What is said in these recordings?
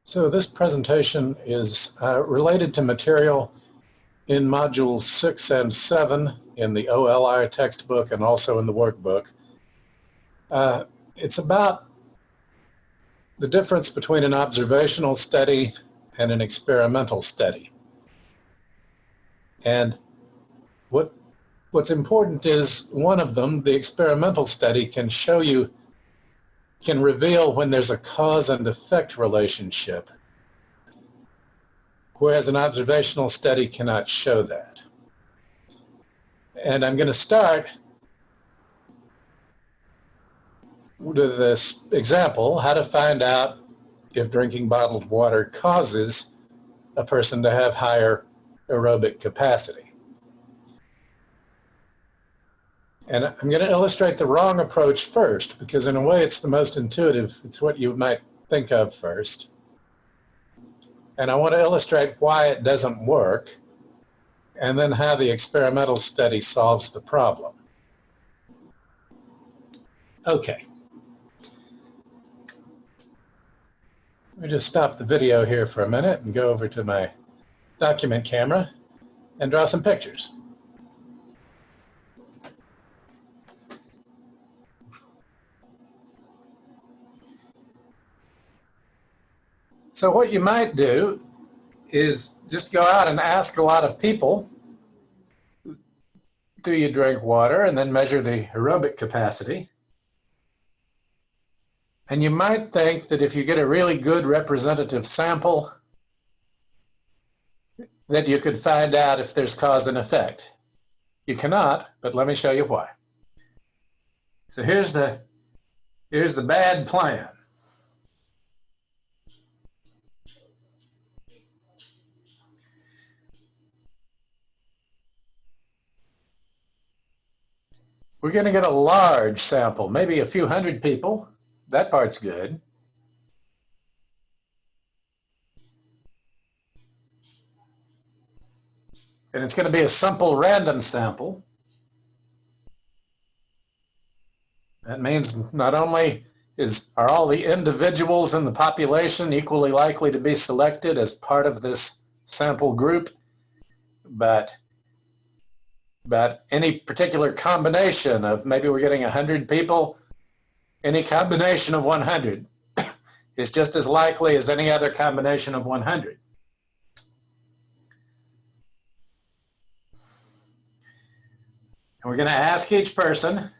So this presentation is related to material in modules 6 and 7 in the OLI textbook and also in the workbook. It's about the difference between an observational study and an experimental study. And what's important is one of them, the experimental study, can reveal when there's a cause and effect relationship, whereas an observational study cannot show that. And I'm going to start with this example, how to find out if drinking bottled water causes a person to have higher aerobic capacity. And I'm going to illustrate the wrong approach first, because in a way it's the most intuitive. It's what you might think of first. And I want to illustrate why it doesn't work, and then how the experimental study solves the problem. Okay. Let me just stop the video here for a minute and go over to my document camera and draw some pictures. So what you might do is just go out and ask a lot of people, do you drink water, and then measure the aerobic capacity. And you might think that if you get a really good representative sample, that you could find out if there's cause and effect. You cannot, but let me show you why. So here's the bad plan. We're going to get a large sample, maybe a few hundred people. That part's good. And it's going to be a simple random sample. That means not only are all the individuals in the population equally likely to be selected as part of this sample group, but any particular combination of, maybe we're getting 100 people, any combination of 100 is just as likely as any other combination of 100. And we're going to ask each person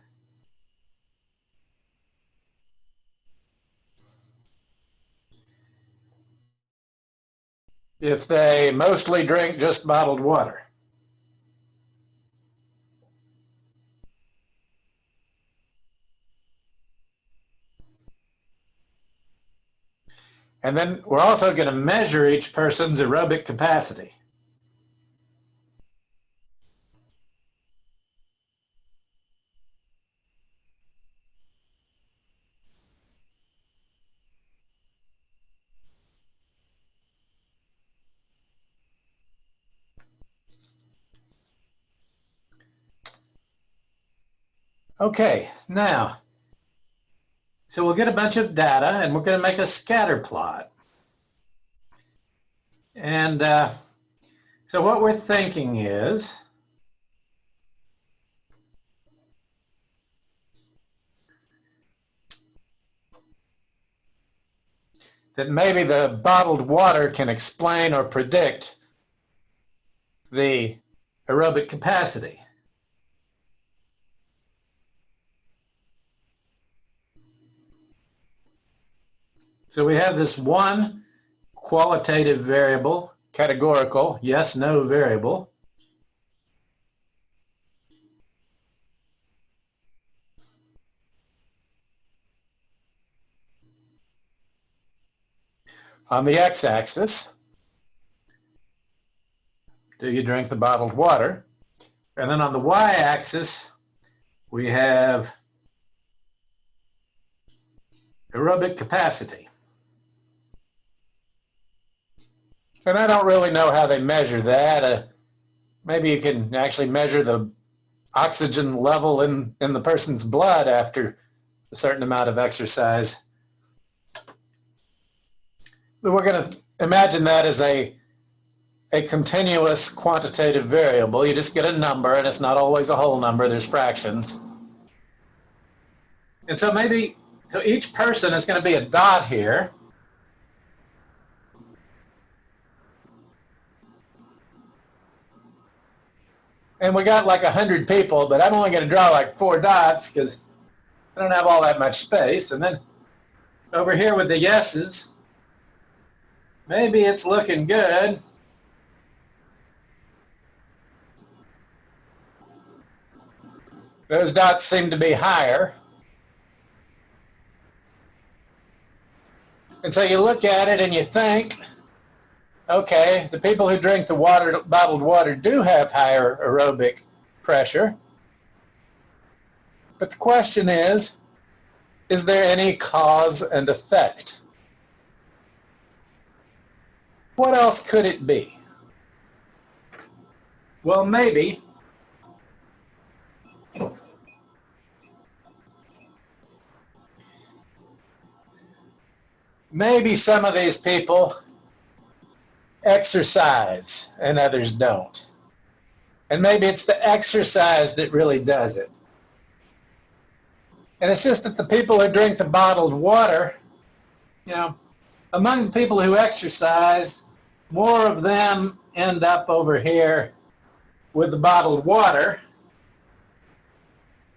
if they mostly drink just bottled water. And then we're also going to measure each person's aerobic capacity. Okay, now, so we'll get a bunch of data and we're going to make a scatter plot. And so what we're thinking is that maybe the bottled water can explain or predict the aerobic capacity. So we have this one qualitative variable, categorical, yes, no variable. On the x-axis, do you drink the bottled water? And then on the y-axis, we have aerobic capacity. And I don't really know how they measure that. Maybe you can actually measure the oxygen level in the person's blood after a certain amount of exercise. we're going to imagine that as a continuous quantitative variable. You just get a number, and it's not always a whole number. There's fractions. And so so each person is going to be a dot here. And we got like 100 people, but I'm only going to draw like 4 dots because I don't have all that much space. And then over here with the yeses, maybe it's looking good. Those dots seem to be higher. And so you look at it and you think, okay, the people who drink the water, bottled water, do have higher aerobic pressure. But the question is there any cause and effect? What else could it be? Well, maybe some of these people exercise and others don't. And maybe it's the exercise that really does it. And it's just that the people who drink the bottled water, you know, among the people who exercise, more of them end up over here with the bottled water.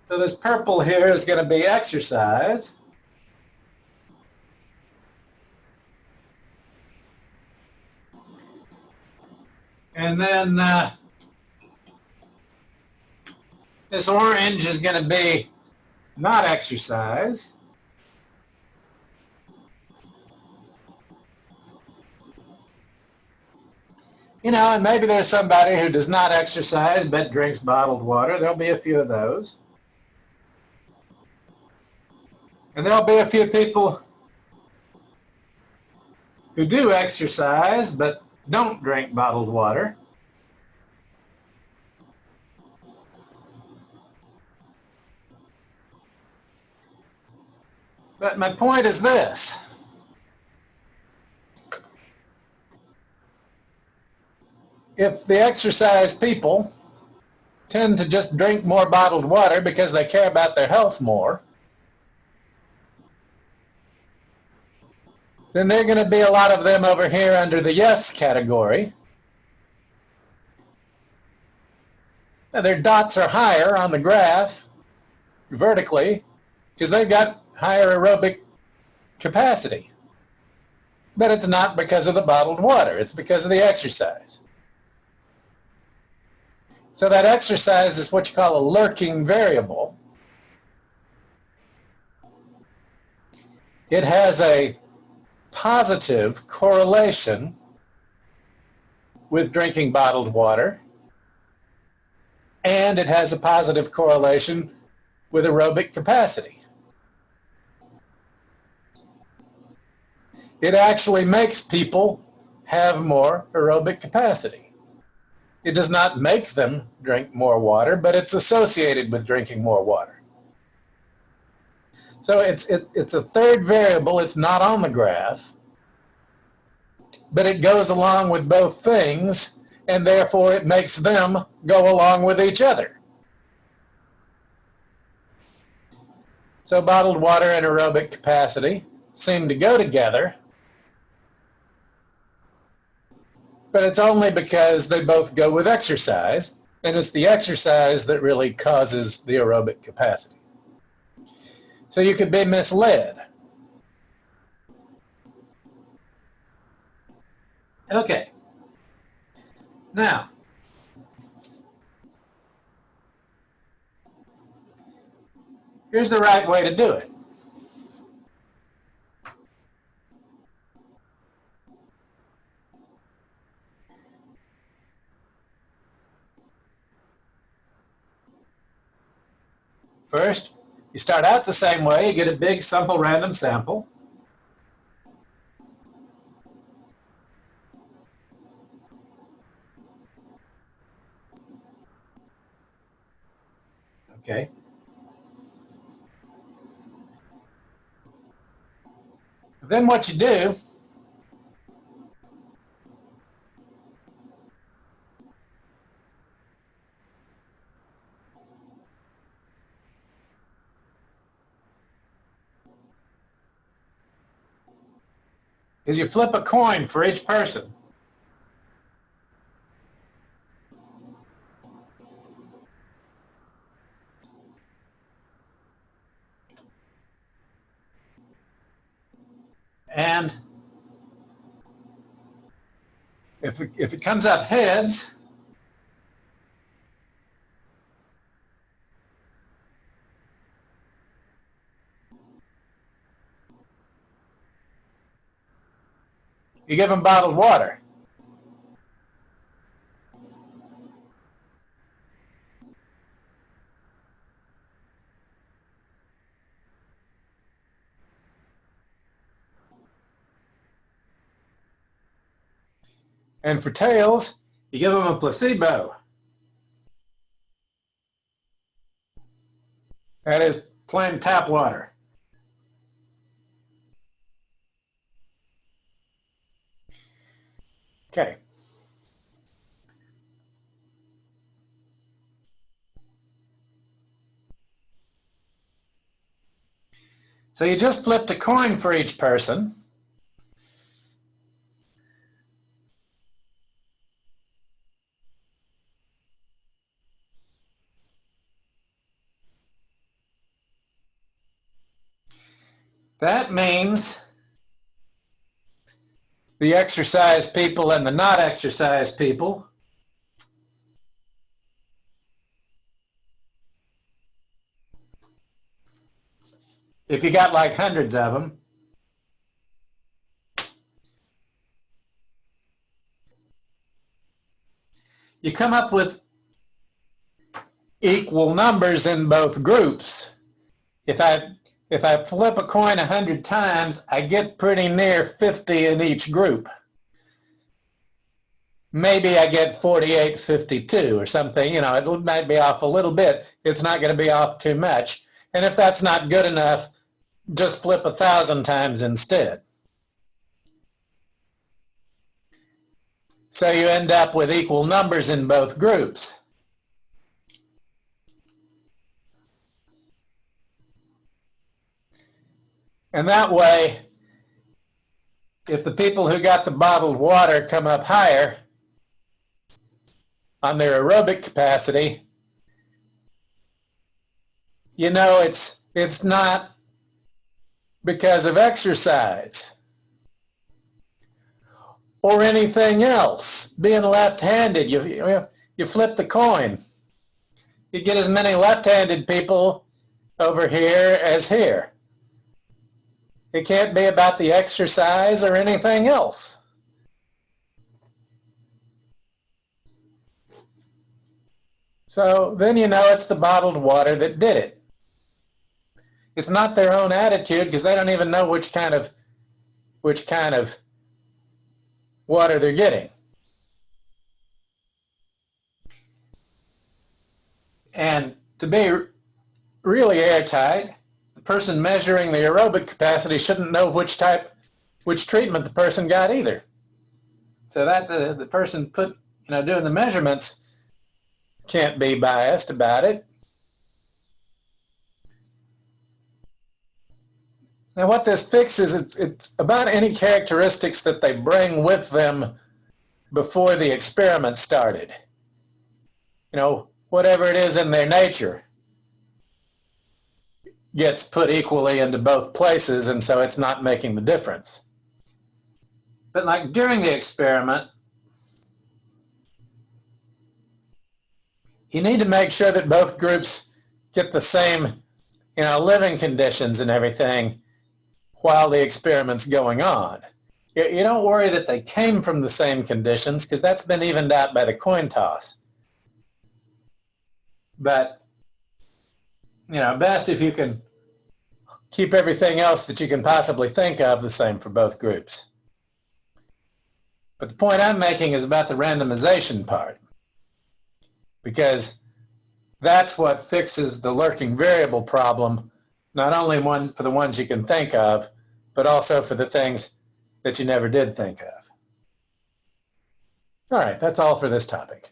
So this purple here is going to be exercise. And then this orange is going to be not exercise. You know, and maybe there's somebody who does not exercise but drinks bottled water. There'll be a few of those. And there'll be a few people who do exercise but don't drink bottled water. But my point is this. If the exercise people tend to just drink more bottled water because they care about their health more, then there are going to be a lot of them over here under the yes category. Now, their dots are higher on the graph vertically because they've got higher aerobic capacity. But it's not because of the bottled water. It's because of the exercise. So that exercise is what you call a lurking variable. It has a positive correlation with drinking bottled water, and it has a positive correlation with aerobic capacity. It actually makes people have more aerobic capacity. It does not make them drink more water, but it's associated with drinking more water. So it's a third variable. It's not on the graph, but it goes along with both things, and therefore it makes them go along with each other. So bottled water and aerobic capacity seem to go together, but it's only because they both go with exercise, and it's the exercise that really causes the aerobic capacity. So you could be misled. Okay. Now, here's the right way to do it. First, you start out the same way. You get a big, simple, random sample. Okay. Then what you do is you flip a coin for each person. And if it comes up heads, you give them bottled water. And for tails, you give them a placebo. That is plain tap water. Okay. So you just flipped a coin for each person. That means the exercise people and the not exercise people if you got like hundreds of them, you come up with equal numbers in both groups. If I flip a coin 100 times, I get pretty near 50 in each group. Maybe I get 48, 52 or something, you know, it might be off a little bit. It's not going to be off too much. And if that's not good enough, just flip 1,000 times instead. So you end up with equal numbers in both groups. And that way, if the people who got the bottled water come up higher on their aerobic capacity, you know it's not because of exercise or anything else. Being left-handed, you flip the coin. You get as many left-handed people over here as here. It can't be about the exercise or anything else. So then you know it's the bottled water that did it. It's not their own attitude because they don't even know which kind of water they're getting. And to be really airtight, the person measuring the aerobic capacity shouldn't know which treatment the person got either. So that the person doing the measurements can't be biased about it. Now what this fixes, it's about any characteristics that they bring with them before the experiment started. You know, whatever it is in their nature gets put equally into both places, and so it's not making the difference. But like during the experiment, you need to make sure that both groups get the same, you know, living conditions and everything while the experiment's going on. You don't worry that they came from the same conditions because that's been evened out by the coin toss. But, you know, best if you can keep everything else that you can possibly think of the same for both groups. But the point I'm making is about the randomization part, because that's what fixes the lurking variable problem, not only for the ones you can think of, but also for the things that you never did think of. All right, that's all for this topic.